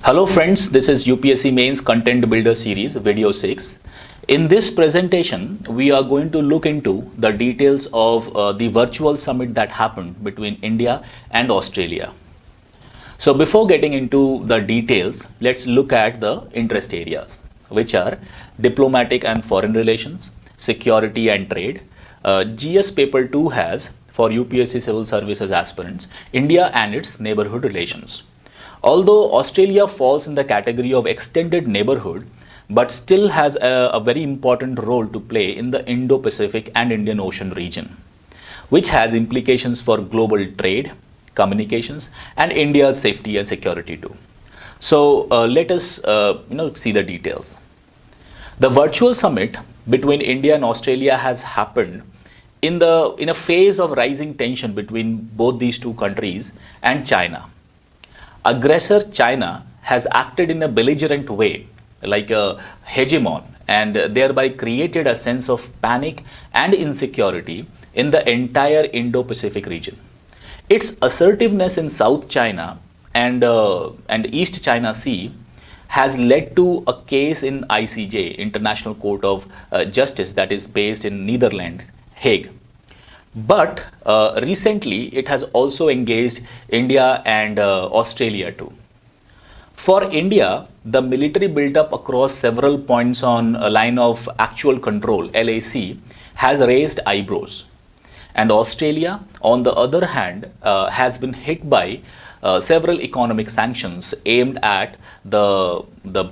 Hello friends, this is UPSC Mains Content Builder Series, video 6. In this presentation, we are going to look into the details of the virtual summit that happened between India and Australia. So before getting into the details, let's look at the interest areas, which are diplomatic and foreign relations, security and trade. GS paper 2 has, for UPSC civil services aspirants, India and its neighborhood relations. Although Australia falls in the category of extended neighborhood, but still has a very important role to play in the Indo-Pacific and Indian Ocean region, which has implications for global trade, communications, and India's safety and security too. So let us see the details. The virtual summit between India and Australia has happened in a phase of rising tension between both these two countries and China. Aggressor China has acted in a belligerent way, like a hegemon, and thereby created a sense of panic and insecurity in the entire Indo-Pacific region. Its assertiveness in South China and East China Sea has led to a case in ICJ, International Court of Justice, that is based in Netherlands, Hague. But recently, it has also engaged India and Australia too. For India, the military built-up across several points on a line of actual control, LAC, has raised eyebrows. And Australia, on the other hand, has been hit by several economic sanctions aimed at the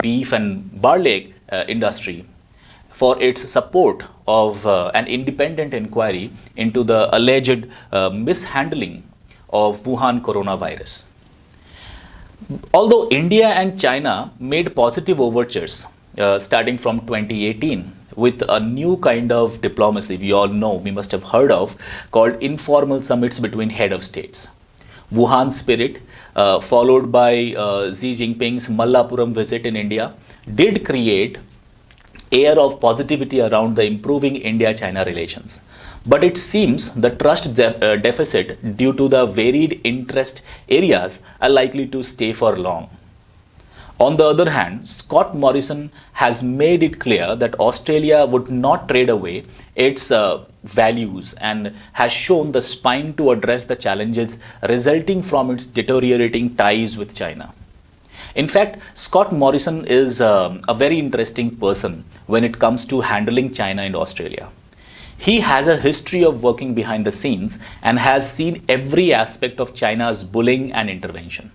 beef and barley industry for its support of an independent inquiry into the alleged mishandling of Wuhan coronavirus. Although India and China made positive overtures starting from 2018 with a new kind of diplomacy we must have heard of, called informal summits between head of states. Wuhan spirit, followed by Xi Jinping's Mallapuram visit in India, did create air of positivity around the improving India-China relations. But it seems the trust deficit due to the varied interest areas are likely to stay for long. On the other hand, Scott Morrison has made it clear that Australia would not trade away its values and has shown the spine to address the challenges resulting from its deteriorating ties with China. In fact, Scott Morrison is a very interesting person when it comes to handling China and Australia. He has a history of working behind the scenes and has seen every aspect of China's bullying and intervention.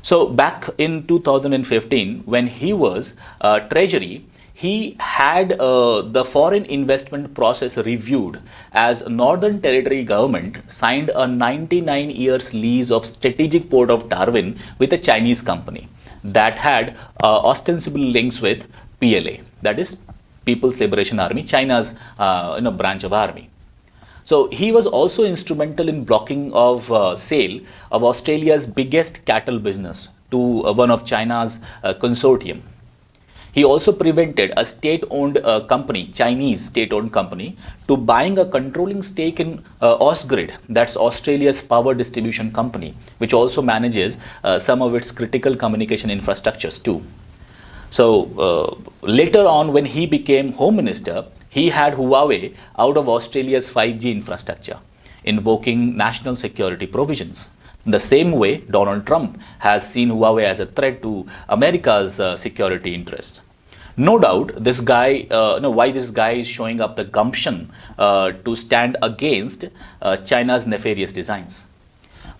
So back in 2015, when he was Treasury, he had the foreign investment process reviewed as Northern Territory government signed a 99 years lease of strategic port of Darwin with a Chinese company that had ostensible links with PLA, that is People's Liberation Army, China's branch of army. So he was also instrumental in blocking of sale of Australia's biggest cattle business to one of China's consortium. He also prevented a state-owned company, Chinese state-owned company, to buying a controlling stake in Ausgrid, that's Australia's power distribution company, which also manages some of its critical communication infrastructures too. So later on, when he became Home Minister, he had Huawei out of Australia's 5G infrastructure, invoking national security provisions. In the same way, Donald Trump has seen Huawei as a threat to America's security interests. No doubt, this guy, why this guy is showing up the gumption to stand against China's nefarious designs.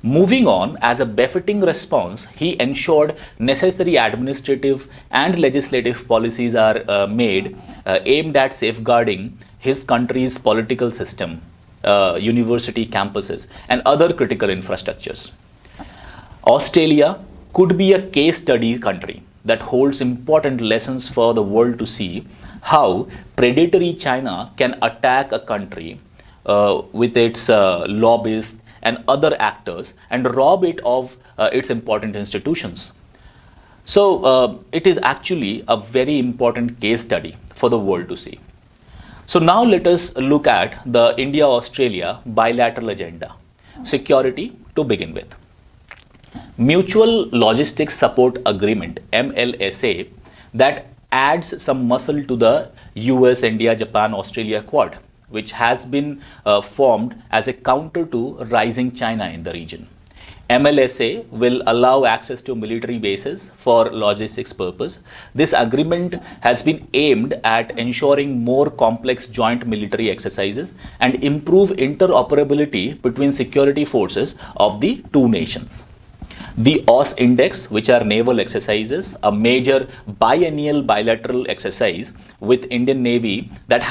Moving on, as a befitting response, he ensured necessary administrative and legislative policies are made aimed at safeguarding his country's political system, university campuses, and other critical infrastructures. Australia could be a case study country that holds important lessons for the world to see how predatory China can attack a country with its lobbyists and other actors and rob it of its important institutions. So it is actually a very important case study for the world to see. So now let us look at the India-Australia bilateral agenda. Security to begin with. Mutual Logistics Support Agreement, MLSA, that adds some muscle to the US, India, Japan, Australia Quad, which has been formed as a counter to rising China in the region. MLSA will allow access to military bases for logistics purpose. This agreement has been aimed at ensuring more complex joint military exercises and improve interoperability between security forces of the two nations. The OSS Index, which are naval exercises, a major biennial bilateral exercise with Indian Navy that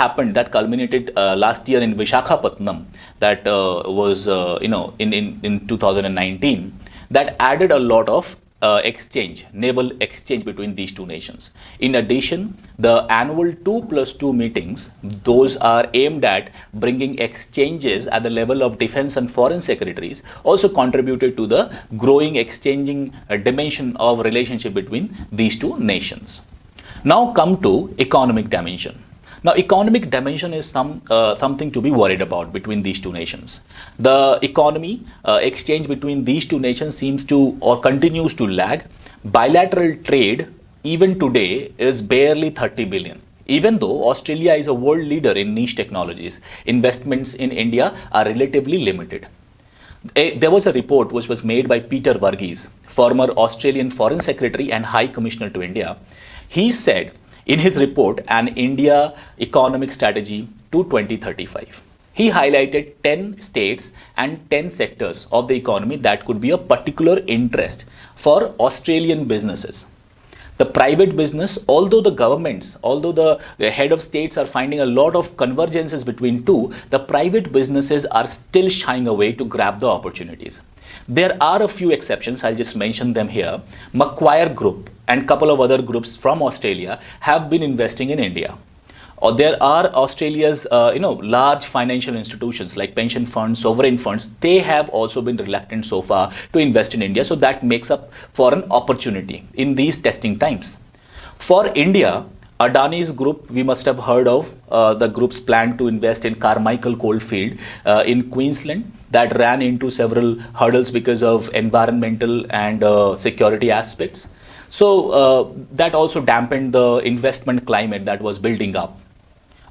culminated last year in Vishakhapatnam, that was in 2019, that added a lot of naval exchange between these two nations. In addition, the annual 2+2 meetings, those are aimed at bringing exchanges at the level of defense and foreign secretaries, also contributed to the growing exchanging dimension of relationship between these two nations. Now come to economic dimension. Now, economic dimension is something to be worried about between these two nations. The economy exchange between these two nations seems to or continues to lag. Bilateral trade even today is barely 30 billion. Even though Australia is a world leader in niche technologies, investments in India are relatively limited. There was a report which was made by Peter Verghese, former Australian Foreign Secretary and High Commissioner to India. He said, in his report, An India Economic Strategy to 2035, he highlighted 10 states and 10 sectors of the economy that could be of particular interest for Australian businesses. The private business, although the head of states are finding a lot of convergences between two, the private businesses are still shying away to grab the opportunities. There are a few exceptions, I'll just mention them here. Macquarie Group and couple of other groups from Australia have been investing in India. Or there are Australia's large financial institutions like pension funds, sovereign funds. They have also been reluctant so far to invest in India. So that makes up for an opportunity in these testing times. For India, Adani's group, we must have heard of the group's plan to invest in Carmichael Coalfield in Queensland. That ran into several hurdles because of environmental and security aspects. So that also dampened the investment climate that was building up.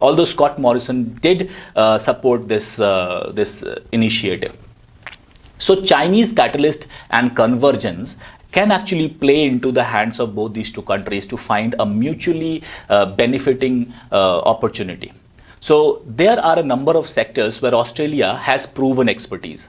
Although Scott Morrison did support this initiative. So Chinese catalyst and convergence can actually play into the hands of both these two countries to find a mutually benefiting opportunity. So there are a number of sectors where Australia has proven expertise,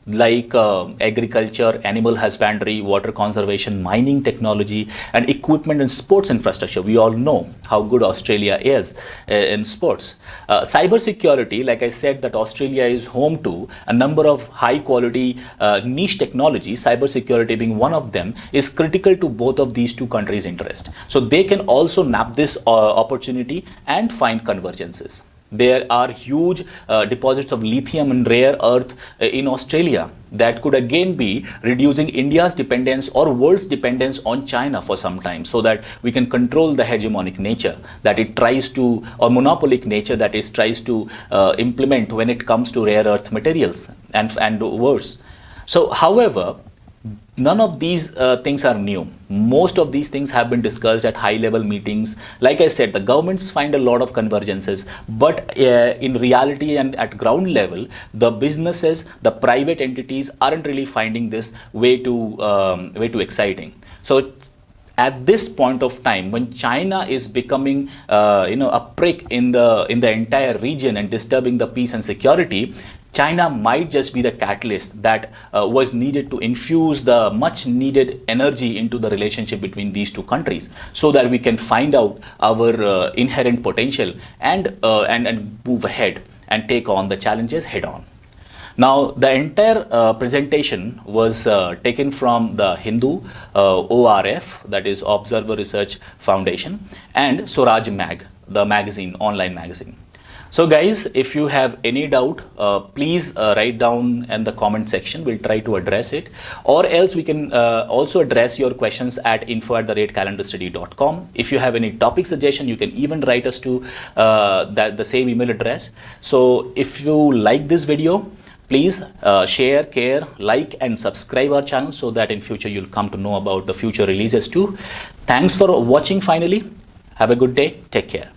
like agriculture, animal husbandry, water conservation, mining technology, and equipment and sports infrastructure. We all know how good Australia is in sports. Cyber security, like I said, that Australia is home to a number of high quality niche technologies, cyber security being one of them, is critical to both of these two countries' interest. So they can also nab this opportunity and find convergences. There are huge deposits of lithium and rare earth in Australia that could again be reducing India's dependence or world's dependence on China for some time, so that we can control the hegemonic nature that it tries to, or monopolic nature that it tries to implement when it comes to rare earth materials and worse. So, however, none of these things are new. Most of these things have been discussed at high-level meetings. Like I said, the governments find a lot of convergences, but in reality and at ground level, the businesses, the private entities aren't really finding this way too exciting. So at this point of time, when China is becoming a prick in the entire region and disturbing the peace and security, China might just be the catalyst that was needed to infuse the much needed energy into the relationship between these two countries, so that we can find out our inherent potential and move ahead and take on the challenges head on. Now, the entire presentation was taken from the Hindu, ORF, that is Observer Research Foundation, and Swaraj Mag, the magazine, online magazine. So guys, if you have any doubt, please write down in the comment section. We'll try to address it. Or else we can also address your questions at info@calendarstudy.com. If you have any topic suggestion, you can even write us to the same email address. So if you like this video, Please share, care, like and subscribe our channel so that in future you'll come to know about the future releases too. Thanks for watching finally. Have a good day. Take care.